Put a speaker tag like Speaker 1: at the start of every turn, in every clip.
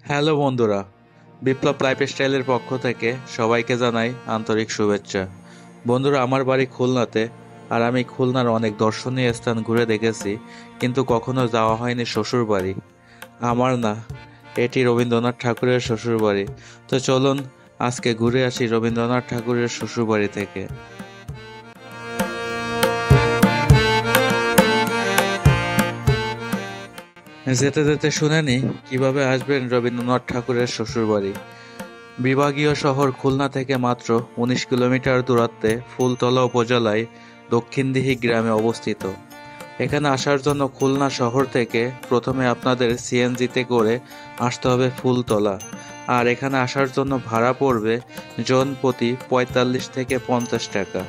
Speaker 1: Hello বন্ধুরা, বিপ্লব লাইফস্টাইলের পক্ষ থেকে সবাইকে জানাই আন্তরিক শুভেচ্ছা। বন্ধুরা, আমার বাড়ি খুলনাতে, আর আমি খুলনার অনেক দর্শনীয় স্থান ঘুরে দেখেছি, কিন্তু কখনো যাওয়া হয়নি শ্বশুর বাড়ি। আমার না, এটি রবীন্দ্রনাথ ঠাকুরের শ্বশুর বাড়ি। তো চলুন আজকে ঘুরে আসি রবীন্দ্রনাথ ঠাকুরের শ্বশুর বাড়ি থেকে। যেতে যেতে শুনে নি কিভাবে আসবেন রবীন্দ্রনাথ ঠাকুরের শ্বশুরবাড়ি। বিভাগীয় শহর খুলনা থেকে মাত্র ১৯ কিলোমিটার দূরত্বে ফুলতলা উপজেলায় দক্ষিণদিঘি গ্রামে অবস্থিত। এখানে আসার জন্য খুলনা শহর থেকে প্রথমে আপনাদের সিএনজিতে করে আসতে হবে ফুলতলা, আর এখানে আসার জন্য ভাড়া পড়বে জন প্রতি ৪৫ থেকে ৫০ টাকা।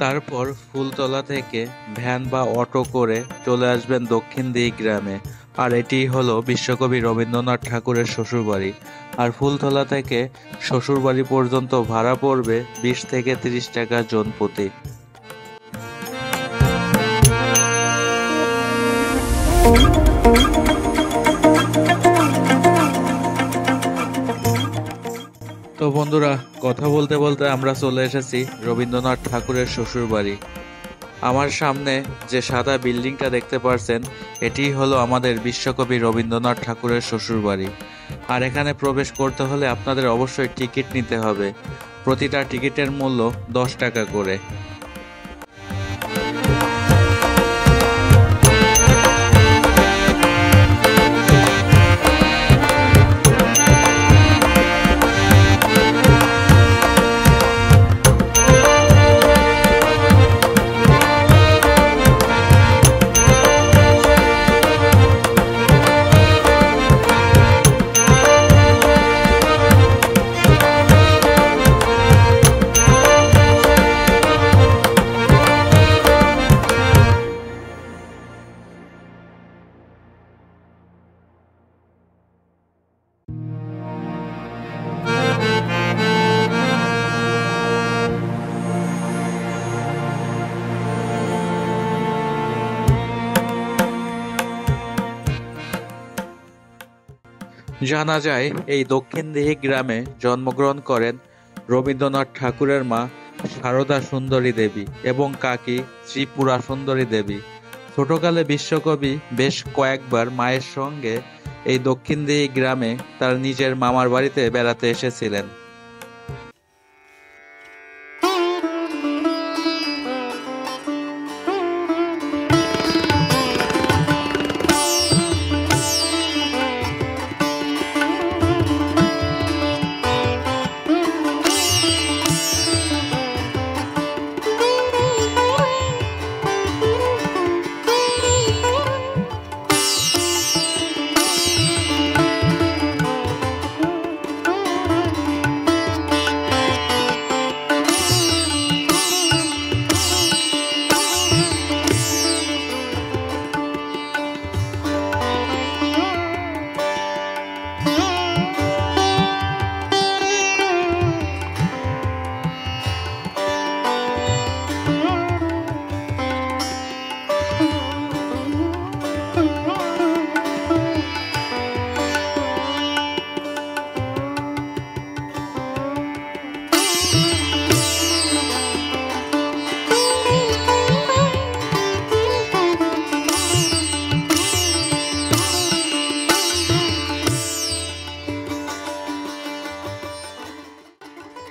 Speaker 1: তারপর ফুলতলা থেকে ভ্যান বা অটো করে চলে আসবেন দক্ষিণদিঘি গ্রামে, আর এটিই হলো বিশ্বকবি রবীন্দ্রনাথ ঠাকুরের শ্বশুরবাড়ি। আর ফুলতলা থেকে শ্বশুরবাড়ি পর্যন্ত ভাড়া পড়বে ২০ থেকে ৩০ টাকা জন প্রতি। তো বন্ধুরা, কথা বলতে বলতে আমরা চলে এসেছি রবীন্দ্রনাথ ঠাকুরের শ্বশুরবাড়ি। আমার সামনে যে সাদা বিল্ডিংটা দেখতে পারছেন, এটিই হলো আমাদের বিশ্বকবি রবীন্দ্রনাথ ঠাকুরের শ্বশুরবাড়ি। আর এখানে প্রবেশ করতে হলে আপনাদের অবশ্যই টিকিট নিতে হবে। প্রতিটা টিকিটের মূল্য ১০ টাকা করে। জানা যায় এই দক্ষিণদিঘি গ্রামে জন্মগ্রহণ করেন রবীন্দ্রনাথ ঠাকুরের মা সারদা সুন্দরী দেবী এবং কাকি ত্রিপুরা সুন্দরী দেবী। ছোটকালে বিশ্বকবি বেশ কয়েকবার মায়ের সঙ্গে এই দক্ষিণদিঘি গ্রামে তার নিজের মামার বাড়িতে বেড়াতে এসেছিলেন।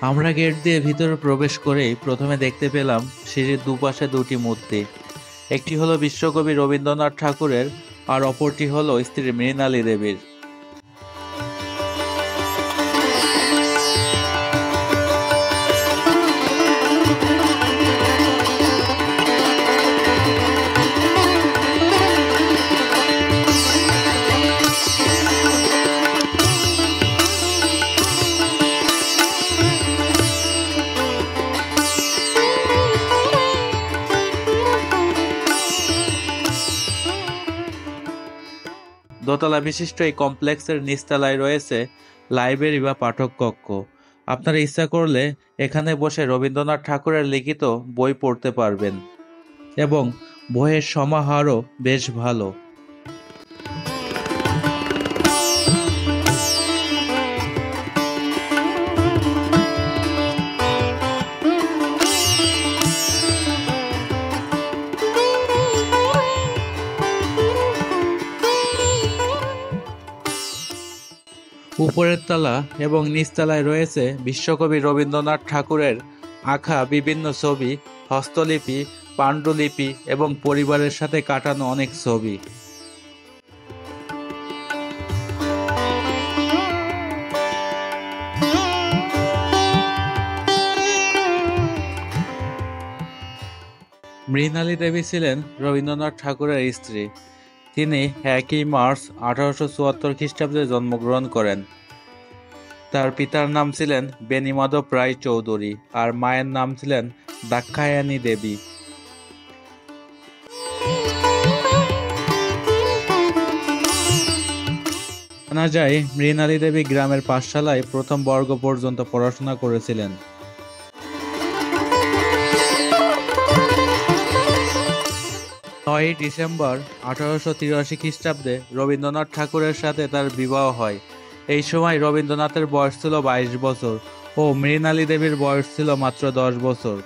Speaker 1: আমরা গেট দিয়ে ভিতরে প্রবেশ করেই প্রথমে দেখতে পেলাম সিঁড়ির দুপাশে দুটি মূর্তি। একটি হলো বিশ্বকবি রবীন্দ্রনাথ ঠাকুরের, আর অপরটি হলো স্ত্রী মৃণালী দেবীর। দোতলা বিশিষ্ট এই কমপ্লেক্সের নিচতলায় রয়েছে লাইব্রেরি বা পাঠক কক্ষ। আপনারা ইচ্ছা করলে এখানে বসে রবীন্দ্রনাথ ঠাকুরের লিখিত বই পড়তে পারবেন এবং বইয়ের সমাহারও বেশ ভালো। উপরের তলা এবং নিচতলায় রয়েছে বিশ্বকবি রবীন্দ্রনাথ ঠাকুরের আঁকা বিভিন্ন ছবি, হস্তলিপি, পাণ্ডুলিপি এবং পরিবারের সাথে কাটানো অনেক ছবি। মৃণালী দেবী ছিলেন রবীন্দ্রনাথ ঠাকুরের স্ত্রী। তিনি 1 মার্চ 1874 খ্রিস্টাব্দে জন্মগ্রহণ করেন। তার পিতার নাম ছিলেন বেণীমাধব রায় চৌধুরী আর মায়ের নাম ছিলেন দাক্ষায়ণী দেবী। জানা যায় মৃণালী দেবী গ্রামের পাঠশালায় প্রথম বর্গ পর্যন্ত পড়াশোনা করেছিলেন। 9 ডিসেম্বর 1883 খ্রিস্টাব্দে রবীন্দ্রনাথ ঠাকুরের সাথে তার বিবাহ হয়। এই সময় রবীন্দ্রনাথের বয়স ছিল 22 বছর ও মৃণালী দেবীর বয়স ছিল মাত্র 10 বছর।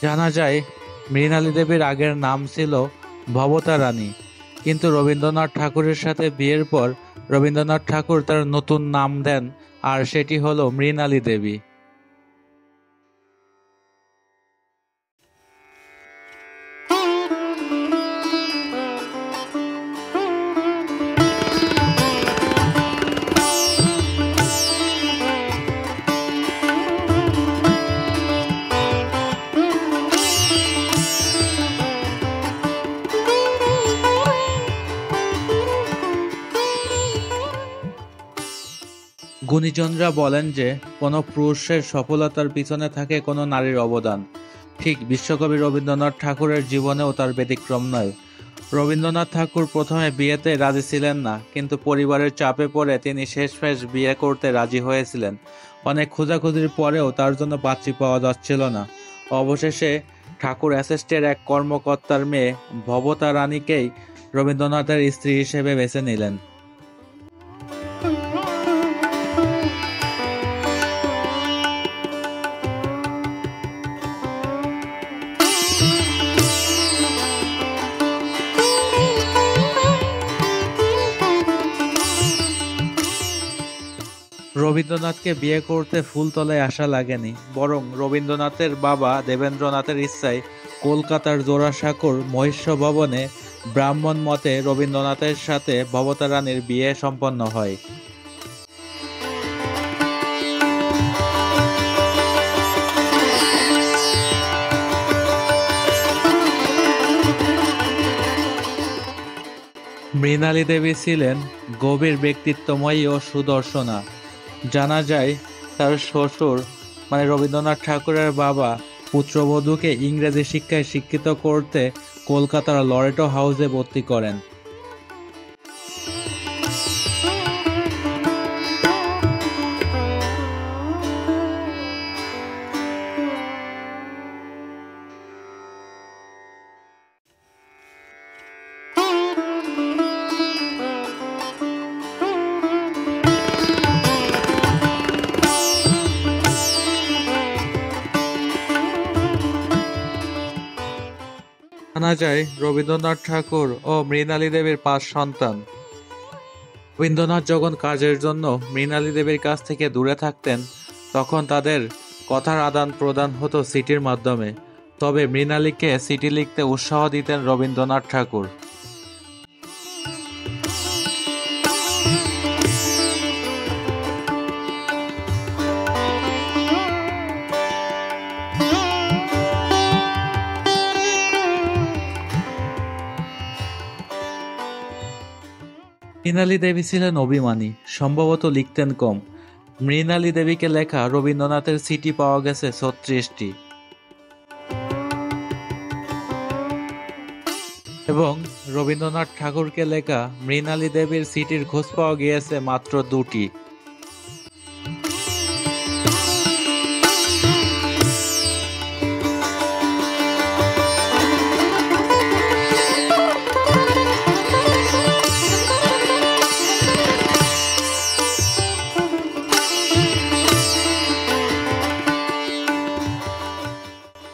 Speaker 1: জানা যায় মৃণালী দেবীর আগের নাম ছিল ভবতা রানী, কিন্তু রবীন্দ্রনাথ ঠাকুরের সাথে বিয়ের পর রবীন্দ্রনাথ ঠাকুর তার নতুন নাম দেন আর সেটি হলো মৃণালী দেবী। গুণীজনরা বলেন যে কোনো পুরুষের সফলতার পিছনে থাকে কোনো নারীর অবদান। ঠিক বিশ্বকবি রবীন্দ্রনাথ ঠাকুরের জীবনেও তার ব্যতিক্রম নয়। রবীন্দ্রনাথ ঠাকুর প্রথমে বিয়েতে রাজি ছিলেন না, কিন্তু পরিবারের চাপে পড়ে তিনি শেষমেশ বিয়ে করতে রাজি হয়েছিলেন। অনেক খোঁজাখুঁজির পরেও তার জন্য পাত্রী পাওয়া যাচ্ছিল না। অবশেষে ঠাকুর অ্যাসেস্টের এক কর্মকর্তার মেয়ে ভবতা রানীকেই রবীন্দ্রনাথের স্ত্রী হিসেবে বেছে নিলেন। রবীন্দ্রনাথকে বিয়ে করতে ফুলতলায় আসা লাগেনি, বরং রবীন্দ্রনাথের বাবা দেবেন্দ্রনাথের ইচ্ছায় কলকাতার জোড়াসাঁকোর মহিষ্য ভবনে ব্রাহ্মণ মতে রবীন্দ্রনাথের সাথে ভবতা রানীর বিয়ে সম্পন্ন হয়। মৃণালী দেবী ছিলেন গভীর ব্যক্তিত্বময়ী ও সুদর্শনা। জানা যায় তার শ্বশুর রবীন্দ্রনাথ ঠাকুরের বাবা পুত্রবধূকে ইংরেজি শিক্ষায় শিক্ষিত করতে কলকাতার লরেটো হাউসে ভর্তি করেন। জানা যায় রবীন্দ্রনাথ ঠাকুর ও মৃণালী দেবীর 5 সন্তান। রবীন্দ্রনাথ যখন কাজের জন্য মৃণালী দেবীর কাছ থেকে দূরে থাকতেন, তখন তাদের কথার আদান প্রদান হতো চিঠির মাধ্যমে। তবে মৃণালীকে চিঠি লিখতে উৎসাহ দিতেন রবীন্দ্রনাথ ঠাকুর। মৃণালী দেবী ছিলেন অভিমানী, সম্ভবত লিখতেন কম। মৃণালী দেবীকে লেখা রবীন্দ্রনাথের চিঠি পাওয়া গেছে 36টি। এবং রবীন্দ্রনাথ ঠাকুরকে লেখা মৃণালী দেবীর সিটির খোঁজ পাওয়া গিয়েছে মাত্র 2টি।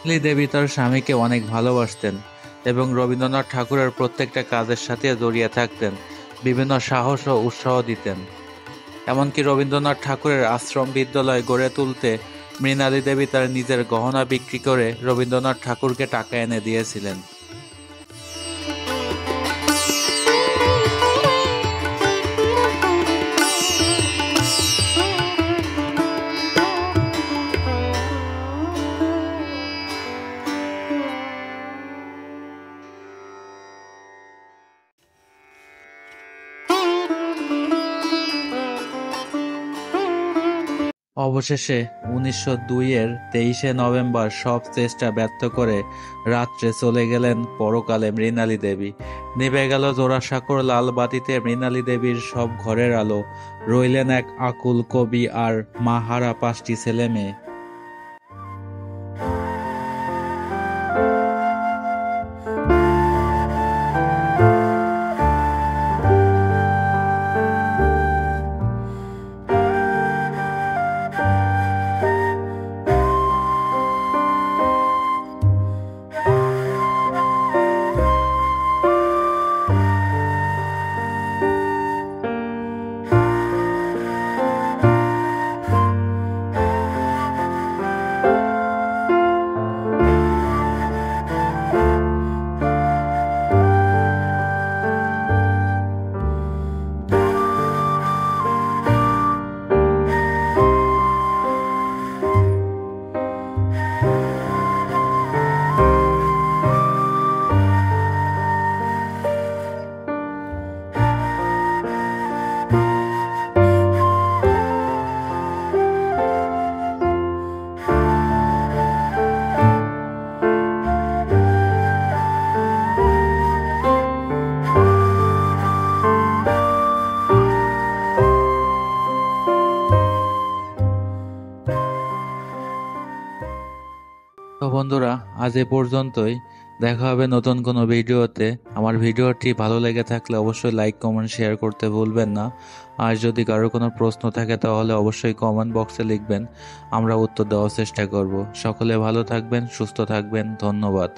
Speaker 1: মৃণালী দেবী তার স্বামীকে অনেক ভালোবাসতেন এবং রবীন্দ্রনাথ ঠাকুরের প্রত্যেকটা কাজের সাথে জড়িয়ে থাকতেন, বিভিন্ন সাহস ও উৎসাহ দিতেন। এমনকি রবীন্দ্রনাথ ঠাকুরের আশ্রম বিদ্যালয় গড়ে তুলতে মৃণালী দেবী তার নিজের গহনা বিক্রি করে রবীন্দ্রনাথ ঠাকুরকে টাকা এনে দিয়েছিলেন। অবশেষে 1902-এর 23শে নভেম্বর সব চেষ্টা ব্যর্থ করে রাত্রে চলে গেলেন পরকালে মৃণালী দেবী। নিভে গেল জোড়াসাঁকোর লাল বাতিতে মৃণালী দেবীর সব ঘরের আলো। রইলেন এক আকুল কবি আর মাহারা 5টি ছেলে মেয়ে। তো বন্ধুরা, আজ এ পর্যন্তই। দেখা হবে নতুন কোনো ভিডিওতে। আমার ভিডিওটি ভালো লেগে থাকলে অবশ্যই লাইক, কমেন্ট, শেয়ার করতে ভুলবেন না। আর যদি কারো কোনো প্রশ্ন থাকে তাহলে অবশ্যই কমেন্ট বক্সে লিখবেন, আমরা উত্তর দেওয়ার চেষ্টা করব। সকলে ভালো থাকবেন, সুস্থ থাকবেন। ধন্যবাদ।